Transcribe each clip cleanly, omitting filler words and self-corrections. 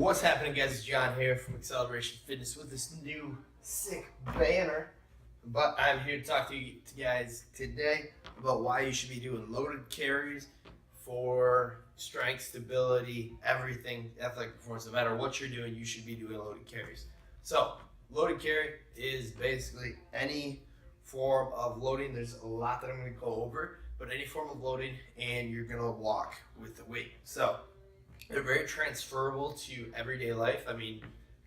What's happening, guys? It's John here from Acceleration Fitness with this new sick banner. But I'm here to talk to you guys today about why you should be doing loaded carries for strength, stability, everything, athletic performance. No matter what you're doing, you should be doing loaded carries. So, loaded carry is basically any form of loading. There's a lot that I'm going to go over, but any form of loading, and you're going to walk with the weight. So, they're very transferable to everyday life. I mean,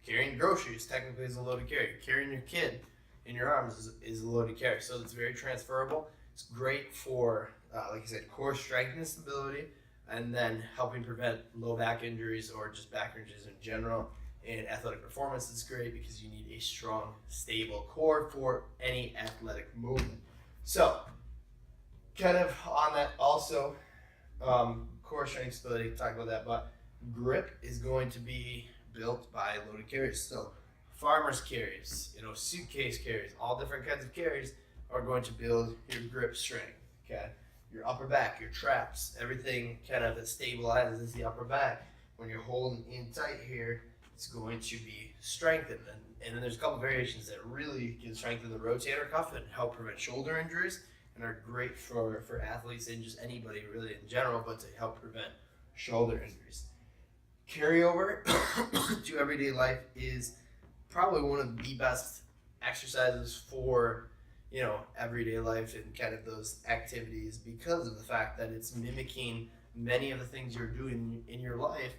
carrying groceries technically is a loaded carry. Carrying your kid in your arms is a loaded carry. So it's very transferable. It's great for, like I said, core strength and stability, and then helping prevent low back injuries or just back injuries in general. And athletic performance is great because you need a strong, stable core for any athletic movement. So, kind of on that also, core strength stability, talk about that, but grip is going to be built by loaded carries. So farmers carries, suitcase carries, all different kinds of carries are going to build your grip strength. Okay, your upper back, your traps, everything kind of that stabilizes the upper back. When you're holding in tight here, it's going to be strengthened. And then there's a couple variations that really can strengthen the rotator cuff and help prevent shoulder injuries, and are great for athletes and just anybody really in general, but to help prevent shoulder injuries. Carryover to everyday life is probably one of the best exercises for everyday life and kind of those activities, because of the fact that it's mimicking many of the things you're doing in your life,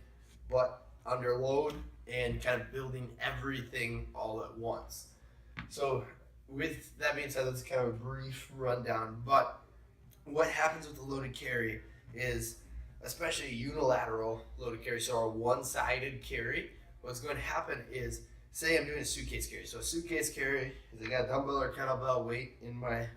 but under load and kind of building everything all at once. So with that being said, that's kind of a brief rundown, but what happens with the loaded carry is, especially a unilateral loaded carry, so a one-sided carry, what's going to happen is, say I'm doing a suitcase carry. So a suitcase carry is I got a dumbbell or kettlebell weight in my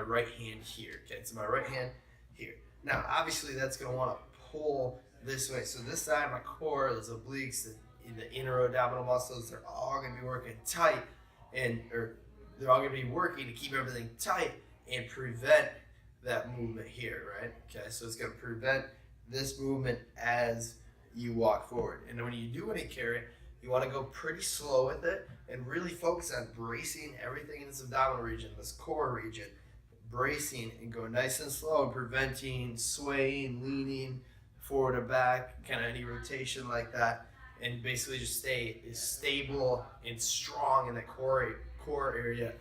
right hand here. Okay, so my right hand here. Now, obviously, that's going to want to pull this way. So this side of my core, those obliques, the inner abdominal muscles, they're all going to be working tight, they're all going to be working to keep everything tight and prevent that movement here, right? Okay, so it's going to prevent this movement as you walk forward. And when you do any carry, you want to go pretty slow with it and really focus on bracing everything in this abdominal region, this core region, bracing and going nice and slow and preventing swaying, leaning forward or back, kind of any rotation like that, and basically just stay as stable and strong in that core area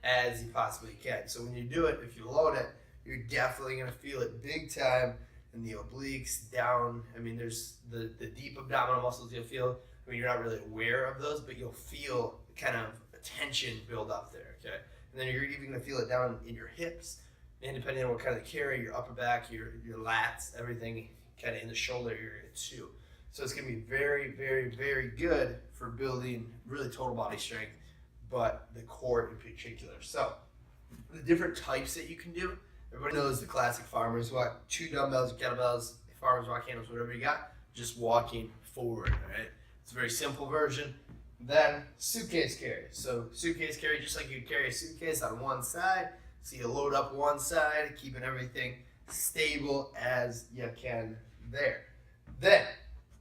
as you possibly can. So when you do it, if you load it, you're definitely going to feel it big time in the obliques, down. I mean, there's the deep abdominal muscles you'll feel. I mean, you're not really aware of those, but you'll feel kind of tension build up there, okay? And then you're even going to feel it down in your hips, and depending on what kind of carry, your upper back, your lats, everything kind of in the shoulder area too. So it's going to be very, very, very good for building really total body strength, but the core in particular. So the different types that you can do, everybody knows the classic farmer's walk, 2 dumbbells, kettlebells, farmer's walk handles, whatever you got, just walking forward, all right? It's a very simple version. Then suitcase carry. So suitcase carry, just like you carry a suitcase on one side, so you load up one side, keeping everything stable as you can there. Then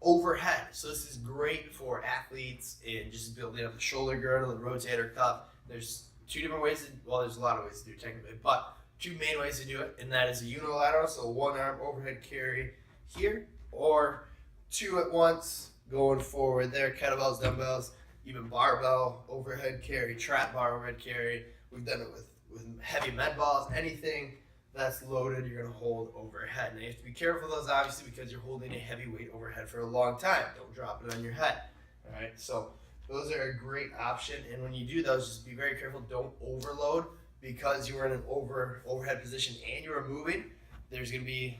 overhead. So this is great for athletes and just building up the shoulder girdle and rotator cuff. There's 2 different ways, there's a lot of ways to do it technically, but 2 main ways to do it, and that is a unilateral, so 1 arm overhead carry here, or 2 at once going forward there, kettlebells, dumbbells, even barbell overhead carry, trap bar overhead carry. We've done it with heavy med balls, anything that's loaded, you're going to hold overhead. Now you have to be careful of those, obviously, because you're holding a heavy weight overhead for a long time. Don't drop it on your head. All right, so those are a great option, and when you do those, just be very careful. Don't overload, because you were in an overhead position and you were moving. There's going to be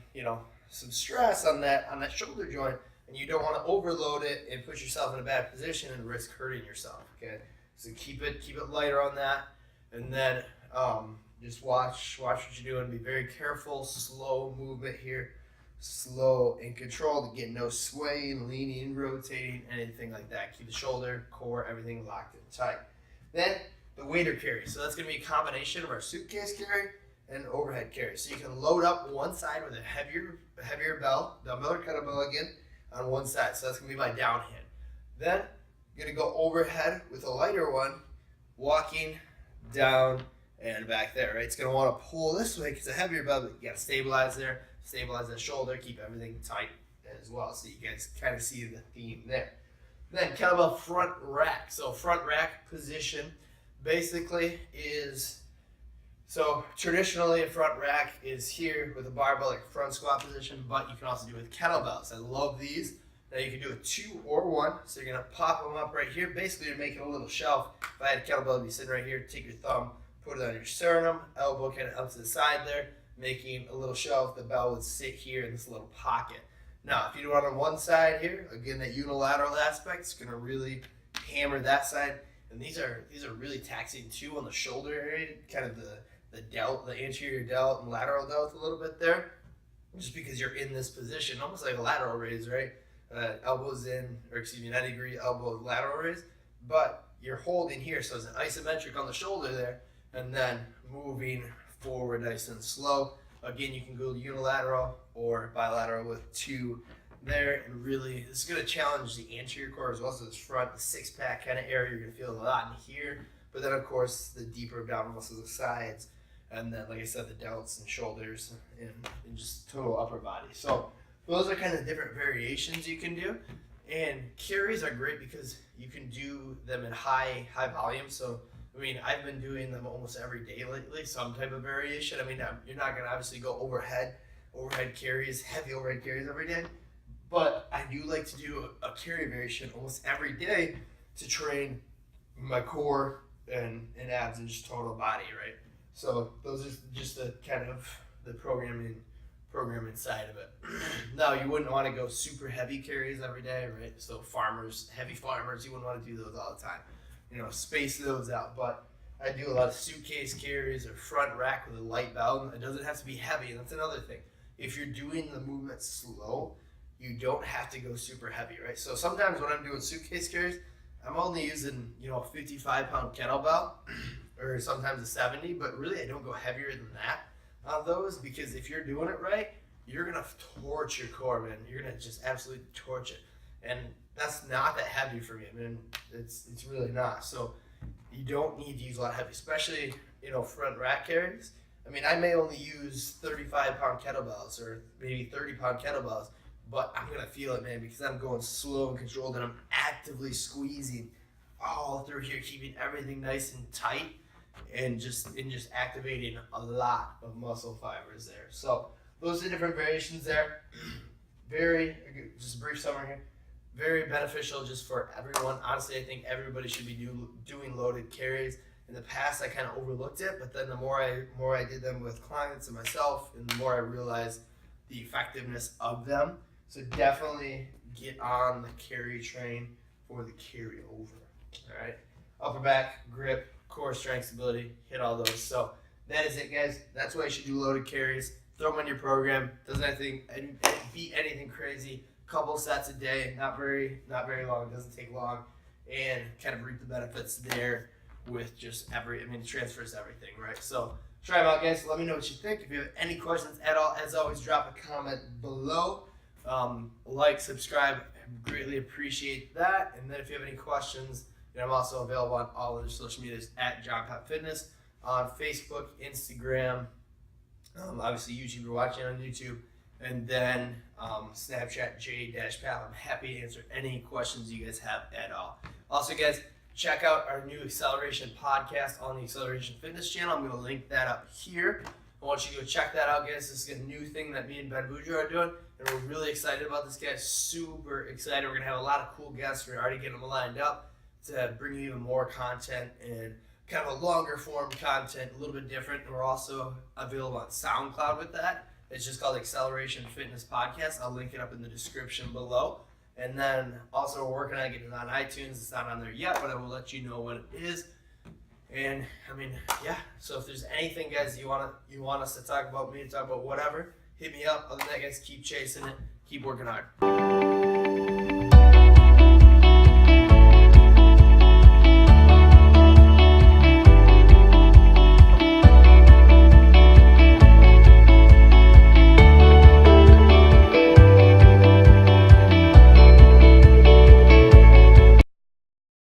some stress on that shoulder joint, and you don't want to overload it and put yourself in a bad position and risk hurting yourself. Okay, so keep it lighter on that, and then just watch what you're doing. Be very careful. Slow movement here, slow and controlled to get no swaying, leaning, rotating, anything like that. Keep the shoulder, core, everything locked in tight. Then the waiter carry. So that's going to be a combination of our suitcase carry and overhead carry. So you can load up one side with a heavier bell, dumbbell or kettlebell again, on one side. So that's going to be my down hand. Then you're gonna go overhead with a lighter one, walking down and back there, right? It's gonna wanna pull this way because a heavier barbell, you gotta stabilize there, stabilize the shoulder, keep everything tight as well. So you guys kind of see the theme there. Then kettlebell front rack. So front rack position basically is, so traditionally a front rack is here with a barbell, like front squat position, but you can also do it with kettlebells. I love these. Now you can do a 2 or 1. So you're gonna pop them up right here. Basically you're making a little shelf. If I had a kettlebell, be sitting right here, take your thumb, put it on your sternum, elbow kind of up to the side there, making a little shelf. The bell would sit here in this little pocket. Now, if you do it on one side here, again, that unilateral aspect is going to really hammer that side. And these are really taxing too on the shoulder area, kind of the delt, the anterior delt and lateral delt a little bit there, just because you're in this position, almost like a lateral raise, right? Elbows in, or excuse me, 90 degree elbow lateral raise, but you're holding here, so it's an isometric on the shoulder there, and then moving forward nice and slow. Again, you can go unilateral or bilateral with 2 there, and really, this is going to challenge the anterior core as well, so this front, the six-pack kind of area, you're going to feel a lot in here, but then, of course, the deeper abdominal muscles, the sides, and then, like I said, the delts and shoulders, and just total upper body. So those are kind of different variations you can do, and carries are great because you can do them in high volume, so I mean, I've been doing them almost every day lately, some type of variation. I mean, you're not going to obviously go overhead carries, heavy overhead carries every day, but I do like to do a carry variation almost every day to train my core and abs and just total body, right? So those are just the kind of the programming side of it. Now, you wouldn't want to go super heavy carries every day, right? So heavy farmers, you wouldn't want to do those all the time. Space those out, but I do a lot of suitcase carries or front rack with a light belt. It doesn't have to be heavy, and that's another thing. If you're doing the movement slow, you don't have to go super heavy, right? So sometimes when I'm doing suitcase carries, I'm only using, a 55-pound kettlebell, or sometimes a 70, but really I don't go heavier than that on those, because if you're doing it right, you're gonna torch your core, man. You're gonna just absolutely torch it. And that's not that heavy for me. I mean, it's really not. So you don't need to use a lot of heavy, especially, front rack carries. I mean, I may only use 35-pound kettlebells or maybe 30-pound kettlebells, but I'm going to feel it, man, because I'm going slow and controlled, and I'm actively squeezing all through here, keeping everything nice and tight, and just activating a lot of muscle fibers there. So those are different variations there. Just a brief summary here. Very beneficial just for everyone. Honestly, I think everybody should be doing loaded carries. In the past, I kind of overlooked it, but then the more I did them with clients and myself, and the more I realized the effectiveness of them. So definitely get on the carry train for the carry over. All right, upper back, grip, core strength, stability, hit all those. So that is it, guys. That's why you should do loaded carries. Throw them in your program. Doesn't beat anything crazy. Couple sets a day, not very long. It doesn't take long, and kind of reap the benefits there with just it transfers everything, right? So try them out, guys. Let me know what you think. If you have any questions at all, as always, drop a comment below. Like, subscribe, greatly appreciate that. And then if you have any questions, I'm also available on all other social medias at John Pep Fitness on Facebook, Instagram, obviously YouTube. You're watching on YouTube. And then Snapchat J-Pal. I'm happy to answer any questions you guys have at all. Also, guys, check out our new Acceleration podcast on the Acceleration Fitness channel. I'm going to link that up here. I want you to go check that out, guys. This is a new thing that me and Ben Boudreaux are doing, and we're really excited about this, guys. Super excited. We're going to have a lot of cool guests. We're already getting them lined up to bring you even more content and kind of a longer form content, a little bit different. And we're also available on SoundCloud with that. It's just called Acceleration Fitness Podcast. I'll link it up in the description below. And then also we're working on getting it on iTunes. It's not on there yet, but I will let you know when it is. And so if there's anything, guys, you want us to talk about, me to talk about, whatever, hit me up. Other than that, guys, keep chasing it. Keep working hard.